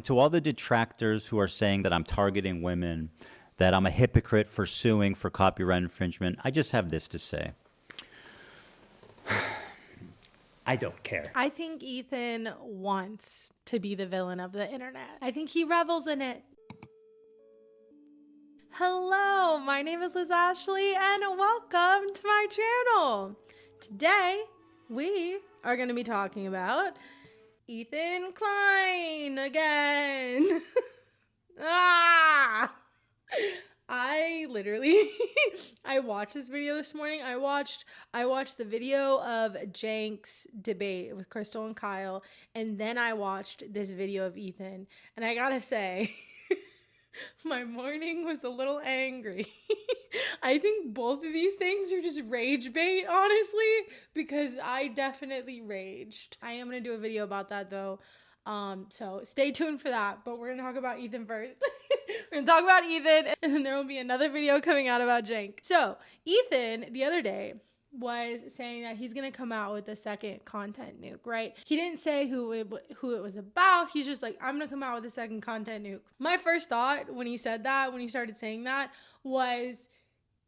To all the detractors who are saying that I'm targeting women, that I'm a hypocrite for suing for copyright infringement, I just have this to say. I don't care. I think Ethan wants to be the villain of the internet. I think he revels in it. Hello, my name is Liz Ashley and welcome to my channel. Today, we are going to be talking about Ethan Klein again. I literally I watched this video this morning. I watched the video of Jank's debate with Crystal and Kyle, and then I watched this video of Ethan, and I gotta say my morning was a little angry. I think both of these things are just rage bait, honestly, because I definitely raged. I am gonna do a video about that though. So stay tuned for that. But we're gonna talk about Ethan first. We're gonna talk about Ethan, and then there will be another video coming out about Jank. So Ethan, the other day, was saying that he's gonna come out with a second content nuke, right? He didn't say who it was about. He's just like, I'm gonna come out with a second content nuke. My first thought when he said that, when he started saying that, was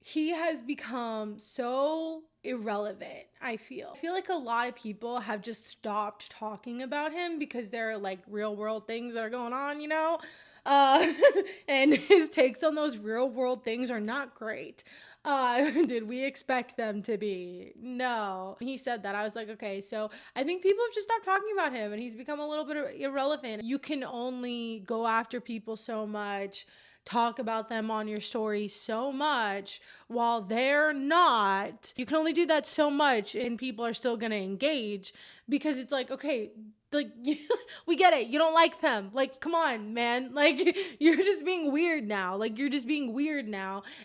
he has become so irrelevant. I feel like a lot of people have just stopped talking about him because there are like real world things that are going on, you know? And his takes on those real world things are not great. Did we expect them to be? No. He said that. I was like, okay, so I think people have just stopped talking about him and he's become a little bit irrelevant. You can only go after people so much, talk about them on your story so much while they're not. You can only do that so much and people are still going to engage because it's like, okay, like we get it, you don't like them, like come on man, like you're just being weird now,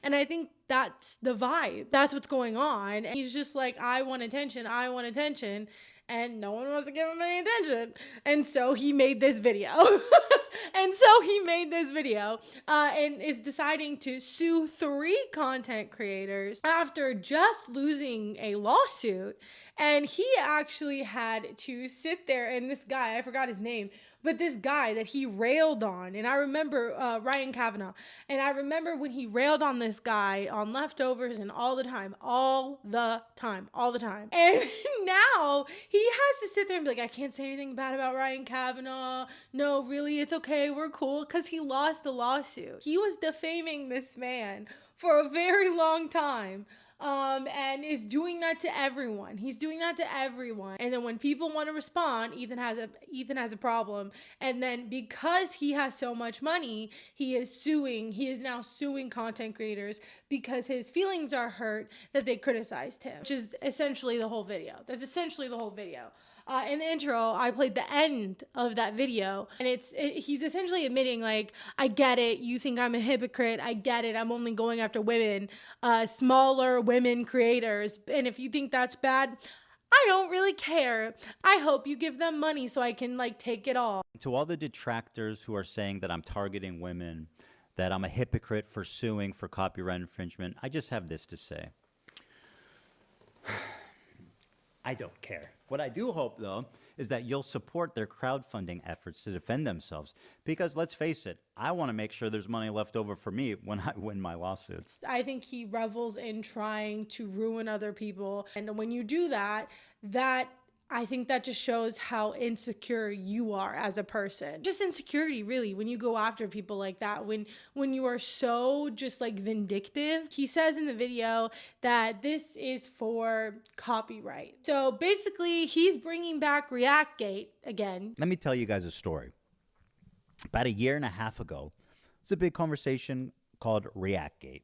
and I think that's the vibe, that's what's going on. And he's just like, I want attention, and no one wants to give him any attention, and so he made this video. And is deciding to sue 3 content creators after just losing a lawsuit. And he actually had to sit there, and this guy, I forgot his name, but this guy that he railed on, and I remember Ryan Kavanaugh, and I remember when he railed on this guy on Leftovers and all the time. And now he has to sit there and be like, I can't say anything bad about Ryan Kavanaugh. No, really, it's okay, we're cool, because he lost the lawsuit. He was defaming this man for a very long time. And is doing that to everyone. He's doing that to everyone. And then when people want to respond, Ethan has a problem. And then because he has so much money, he is now suing content creators because his feelings are hurt that they criticized him, which is essentially the whole video. That's essentially the whole video. In the intro, I played the end of that video, and he's essentially admitting, like, I get it, you think I'm a hypocrite, I get it, I'm only going after women, smaller women creators, and if you think that's bad, I don't really care. I hope you give them money so I can, like, take it all. To all the detractors who are saying that I'm targeting women, that I'm a hypocrite for suing for copyright infringement, I just have this to say. I don't care. What I do hope, though, is that you'll support their crowdfunding efforts to defend themselves. Because let's face it, I want to make sure there's money left over for me when I win my lawsuits. I think he revels in trying to ruin other people. And when you do that, I think that just shows how insecure you are as a person. Just insecurity, really, when you go after people like that, when you are so just like vindictive. He says in the video that this is for copyright. So basically, he's bringing back ReactGate again. Let me tell you guys a story. About 1.5 years ago, it's a big conversation called ReactGate.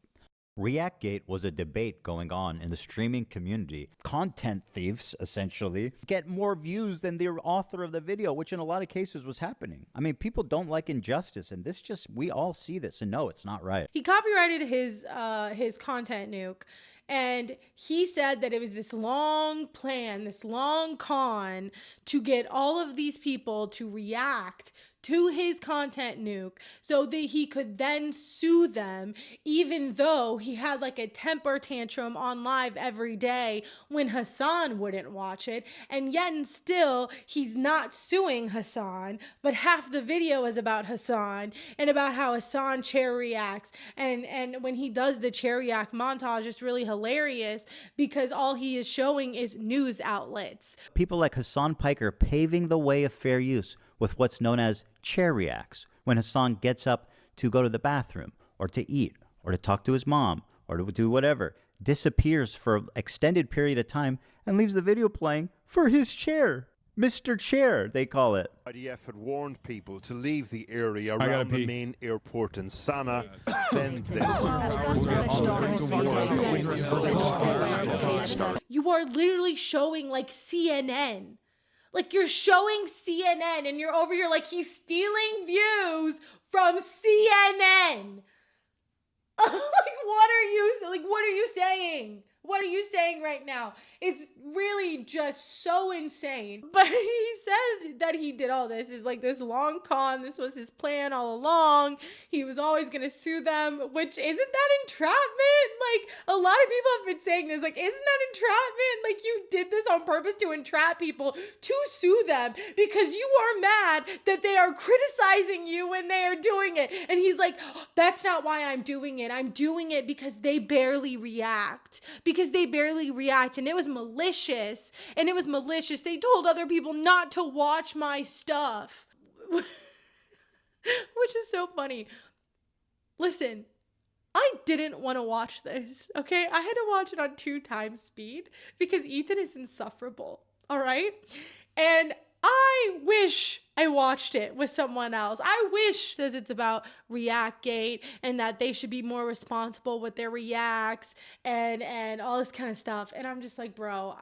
ReactGate was a debate going on in the streaming community. Content thieves, essentially, get more views than the author of the video, which in a lot of cases was happening. I mean, people don't like injustice, and we all see this and know it's not right. He copyrighted his content nuke, and he said that it was this long plan, this long con to get all of these people to react to his content, Nuke, so that he could then sue them, even though he had like a temper tantrum on live every day when Hassan wouldn't watch it. And yet and still, he's not suing Hassan, but half the video is about Hassan and about how Hassan chair reacts. And when he does the chair react montage, it's really hilarious because all he is showing is news outlets. People like Hassan Piker paving the way of fair use with what's known as chair reacts, when Hassan gets up to go to the bathroom or to eat or to talk to his mom or to do whatever, disappears for an extended period of time and leaves the video playing for his chair. Mr. Chair, they call it. IDF had warned people to leave the area around the main airport in Sana'a. Then this. You are literally showing like CNN. Like you're showing CNN and you're over here like he's stealing views from CNN. What are you saying? What are you saying right now? It's really just so insane. But he said that he did all this is like this long con. This was his plan all along. He was always going to sue them, which isn't that entrapment? Like a lot of people have been saying this, like, isn't that entrapment? Like you did this on purpose to entrap people to sue them because you are mad that they are criticizing you when they are doing it. And he's like, that's not why I'm doing it. I'm doing it because they barely react. Because they barely react, and it was malicious. They told other people not to watch my stuff, which is so funny. Listen, I didn't want to watch this, okay? I had to watch it on 2x speed because Ethan is insufferable, all right? And I wish I watched it with someone else. I wish that it's about ReactGate and that they should be more responsible with their reacts and all this kind of stuff. And I'm just like, bro,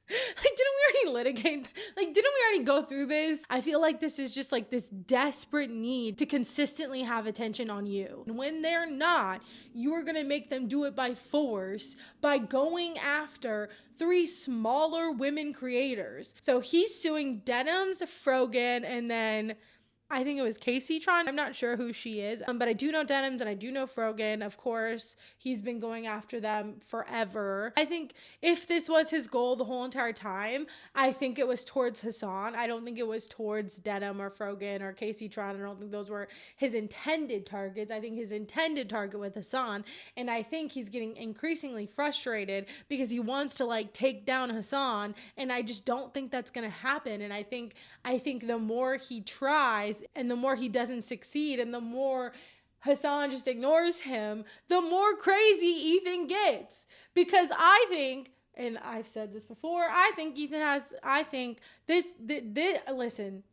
like, didn't we already litigate? Like, didn't we already go through this? I feel like this is just like this desperate need to consistently have attention on you. And when they're not, you are going to make them do it by force by going after 3 smaller women creators. So he's suing Denims, Frogan, and then I think it was Casey Tron. I'm not sure who she is, but I do know Denims and I do know Frogan. Of course, he's been going after them forever. I think if this was his goal the whole entire time, I think it was towards Hassan. I don't think it was towards Denim or Frogan or Casey Tron. I don't think those were his intended targets. I think his intended target was Hassan, and I think he's getting increasingly frustrated because he wants to like take down Hassan, and I just don't think that's gonna happen. And I think the more he tries and the more he doesn't succeed and the more Hassan just ignores him, the more crazy Ethan gets. Because I think, and I've said this before, I think Ethan has, I think this listen,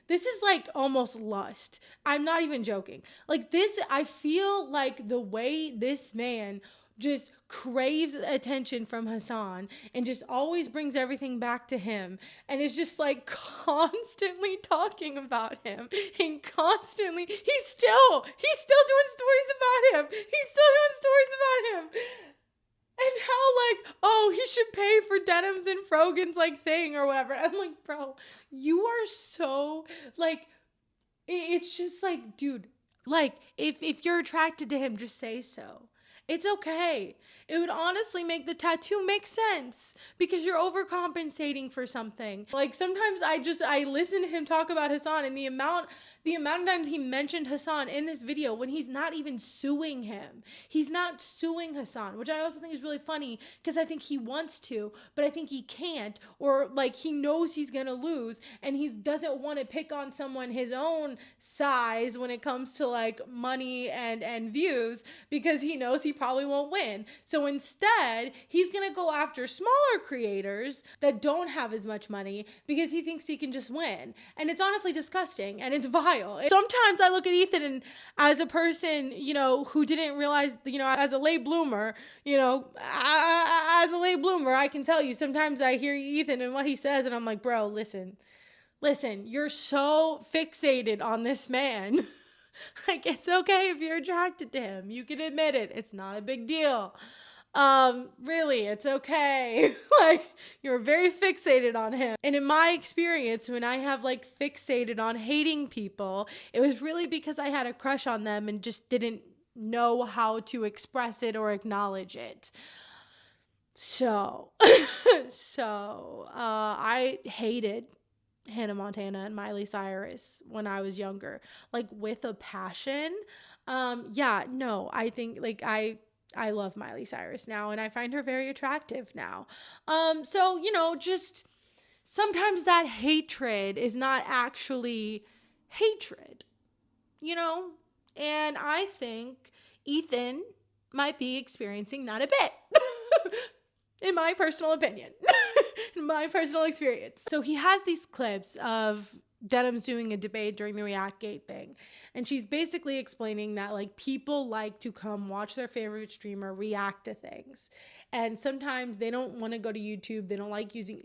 this is like almost lust. I'm not even joking. Like this, I feel like the way this man just craves attention from Hassan and just always brings everything back to him and is just like constantly talking about him and constantly he's still doing stories about him. And how like, oh, he should pay for Denims and Frogan's like thing or whatever. I'm like, bro, you are so like, it's just like, dude, like if you're attracted to him, just say so. It's okay. It would honestly make the tattoo make sense because you're overcompensating for something. Like sometimes I listen to him talk about Hassan and the amount of times he mentioned Hassan in this video when he's not even suing him. He's not suing Hassan, which I also think is really funny because I think he wants to, but I think he can't, or like he knows he's gonna lose and he doesn't want to pick on someone his own size when it comes to like money and views because he knows he probably won't win. So instead, he's gonna go after smaller creators that don't have as much money because he thinks he can just win. And it's honestly disgusting and it's vile. Sometimes I look at Ethan and as a person, you know, who didn't realize, you know, as a late bloomer, I can tell you sometimes I hear Ethan and what he says and I'm like, bro, listen, you're so fixated on this man. Like, it's okay if you're attracted to him. You can admit it. It's not a big deal. Really, it's okay. Like, you're very fixated on him. And in my experience, when I have like fixated on hating people, it was really because I had a crush on them and just didn't know how to express it or acknowledge it. So, I hated Hannah Montana and Miley Cyrus when I was younger, like with a passion. Yeah, no, I think like I love Miley Cyrus now and I find her very attractive now. So, just sometimes that hatred is not actually hatred, you know? And I think Ethan might be experiencing that a bit. In my personal opinion, in my personal experience. So he has these clips of Denim's doing a debate during the Reactgate thing. And she's basically explaining that like people like to come watch their favorite streamer react to things. And sometimes they don't want to go to YouTube. They don't like using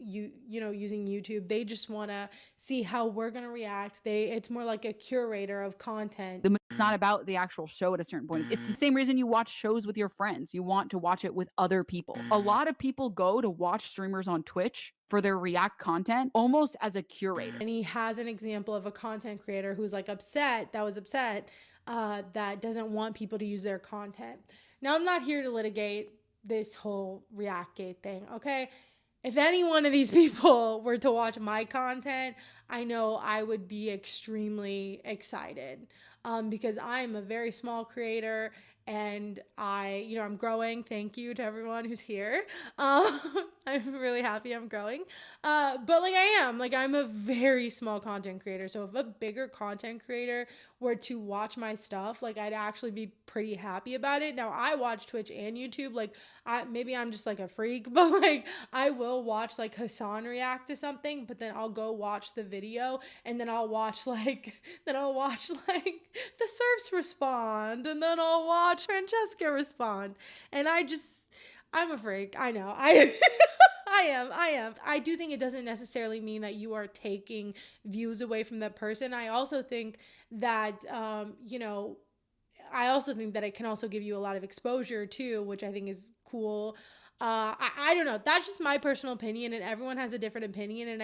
using YouTube. They just want to see how we're going to react. It's more like a curator of content. It's not about the actual show at a certain point. It's the same reason you watch shows with your friends. You want to watch it with other people. A lot of people go to watch streamers on Twitch for their react content almost as a curator. And he has an example of a content creator who's like upset that doesn't want people to use their content. Now, I'm not here to litigate this whole Reactgate thing, okay? If any one of these people were to watch my content, I know I would be extremely excited because I'm a very small creator and I'm growing. Thank you to everyone who's here. I'm really happy I'm growing. But I'm a very small content creator. So if a bigger content creator were to watch my stuff, like I'd actually be pretty happy about it. Now I watch Twitch and YouTube. Like maybe I'm just like a freak, but like I will watch like Hassan react to something, but then I'll go watch the video and then I'll watch like the Serfs respond and then I'll watch Francesca respond. And I'm a freak. I know. I am. I do think it doesn't necessarily mean that you are taking views away from that person. I also think that, it can also give you a lot of exposure too, which I think is cool. I don't know. That's just my personal opinion, and everyone has a different opinion. And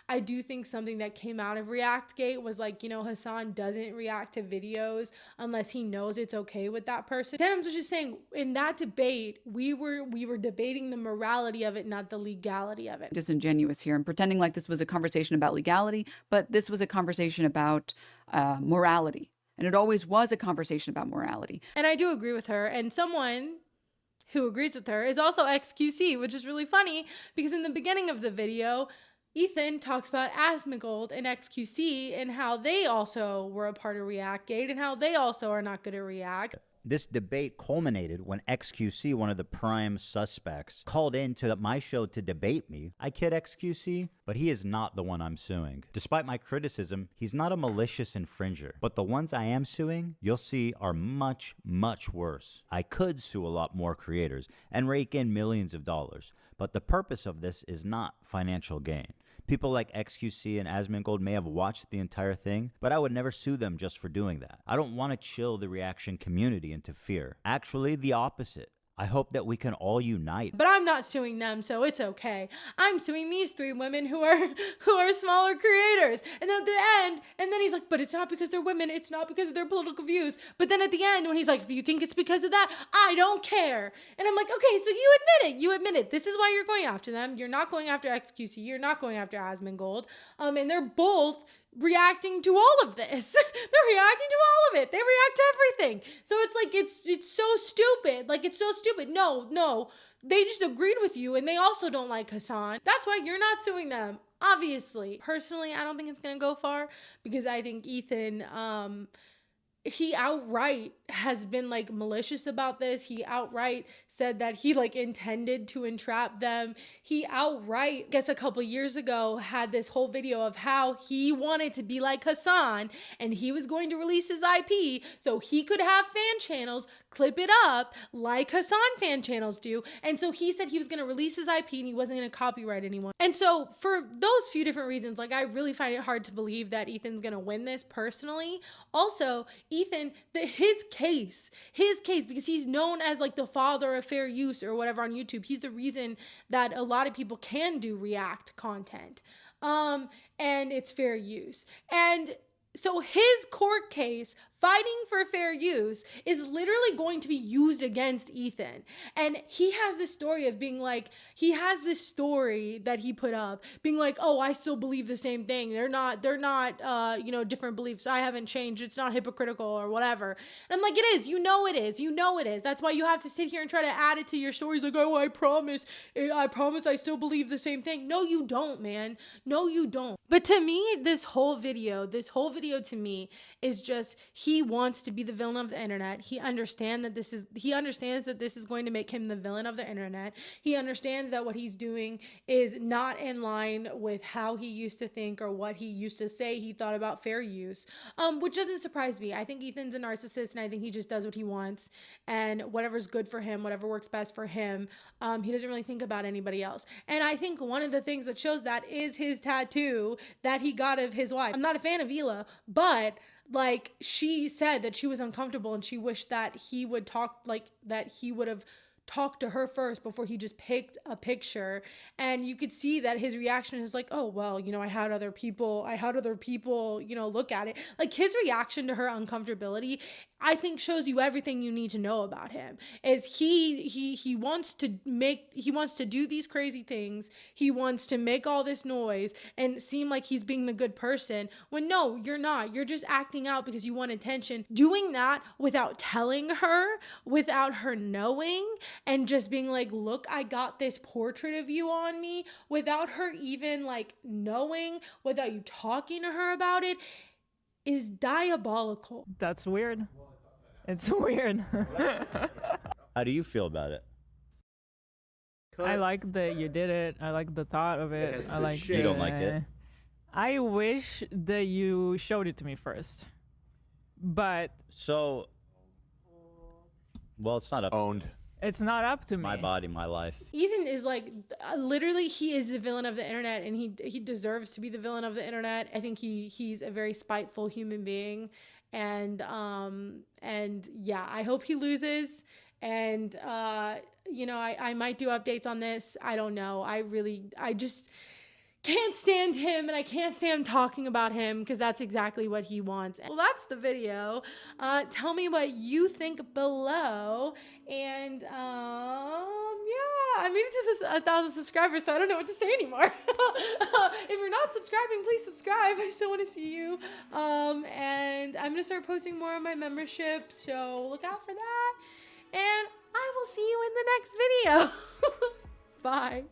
I do think something that came out of Reactgate was like, Hassan doesn't react to videos unless he knows it's okay with that person. Denims was just saying in that debate, we were debating the morality of it, not the legality of it. Disingenuous here and pretending like this was a conversation about legality, but this was a conversation about morality. And it always was a conversation about morality. And I do agree with her. And someone who agrees with her is also XQC, which is really funny because in the beginning of the video, Ethan talks about Asmongold and XQC and how they also were a part of Reactgate and how they also are not good at React. This debate culminated when XQC, one of the prime suspects, called into my show to debate me. I kid XQC, but he is not the one I'm suing. Despite my criticism, he's not a malicious infringer. But the ones I am suing, you'll see, are much, much worse. I could sue a lot more creators and rake in millions of dollars. But the purpose of this is not financial gain. People like XQC and Asmongold may have watched the entire thing, but I would never sue them just for doing that. I don't want to chill the reaction community into fear. Actually, the opposite. I hope that we can all unite. But I'm not suing them, so it's okay. I'm suing these three women who are smaller creators. And then at the end, and then he's like, but it's not because they're women, it's not because of their political views. But then at the end, when he's like, if you think it's because of that, I don't care. And I'm like, okay, so you admit it. This is why you're going after them. You're not going after XQC. You're not going after Asmongold. And they're both reacting to all of this. They're reacting to all of it. They react to everything. So it's like it's so stupid. Like it's so stupid. No. They just agreed with you and they also don't like Hassan. That's why you're not suing them. Obviously. Personally, I don't think it's going to go far because I think Ethan he outright has been like malicious about this. He outright said that he like intended to entrap them. He outright, I guess a couple years ago, had this whole video of how he wanted to be like Hassan and he was going to release his IP so he could have fan channels, clip it up like Hassan fan channels do. And so he said he was going to release his IP and he wasn't going to copyright anyone. And so for those few different reasons, like I really find it hard to believe that Ethan's going to win this personally. Also, Ethan, his case, because he's known as like the father of fair use or whatever on YouTube. He's the reason that a lot of people can do React content. And it's fair use. And so his court case fighting for fair use is literally going to be used against Ethan. And he has this story of being like, he has this story that he put up being like, oh, I still believe the same thing. They're not, different beliefs. I haven't changed. It's not hypocritical or whatever. And I'm like, it is, you know it is. That's why you have to sit here and try to add it to your stories. Like, oh, I promise I still believe the same thing. No, you don't, man. No, you don't. But to me, this whole video to me is just, he wants to be the villain of the internet. He understands that this is going to make him the villain of the internet. He understands that what he's doing is not in line with how he used to think or what he used to say he thought about fair use, which doesn't surprise me. I think Ethan's a narcissist, and I think he just does what he wants, and whatever's good for him, whatever works best for him, he doesn't really think about anybody else. And I think one of the things that shows that is his tattoo that he got of his wife. I'm not a fan of Hila, but like, she said that she was uncomfortable and she wished that he would have talked to her first before he just picked a picture. And you could see that his reaction is like, oh, well, I had other people, look at it. Like, his reaction to her uncomfortability, I think, shows you everything you need to know about him. Is he wants to do these crazy things. He wants to make all this noise and seem like he's being the good person, when no, you're not. You're just acting out because you want attention. Doing that without telling her, without her knowing, and just being like, look, I got this portrait of you on me, without her even like knowing, without you talking to her about it, is diabolical. That's weird. It's weird. How do you feel about it? I like that you did it. I like the thought of it. I like. You don't like it? I wish that you showed it to me first. But so, well, it's not owned. It's not up to me. My body, my life. Ethan is like, literally, he is the villain of the internet, and he deserves to be the villain of the internet. I think he's a very spiteful human being, and yeah, I hope he loses. And I might do updates on this. I don't know. I just can't stand him, and I can't stand talking about him because that's exactly what he wants. Well, that's the video. Tell me what you think below. And yeah, I made it to this 1,000 subscribers, so I don't know what to say anymore. If you're not subscribing, please subscribe. I still want to see you. And I'm gonna start posting more on my membership, so look out for that. And I will see you in the next video. Bye.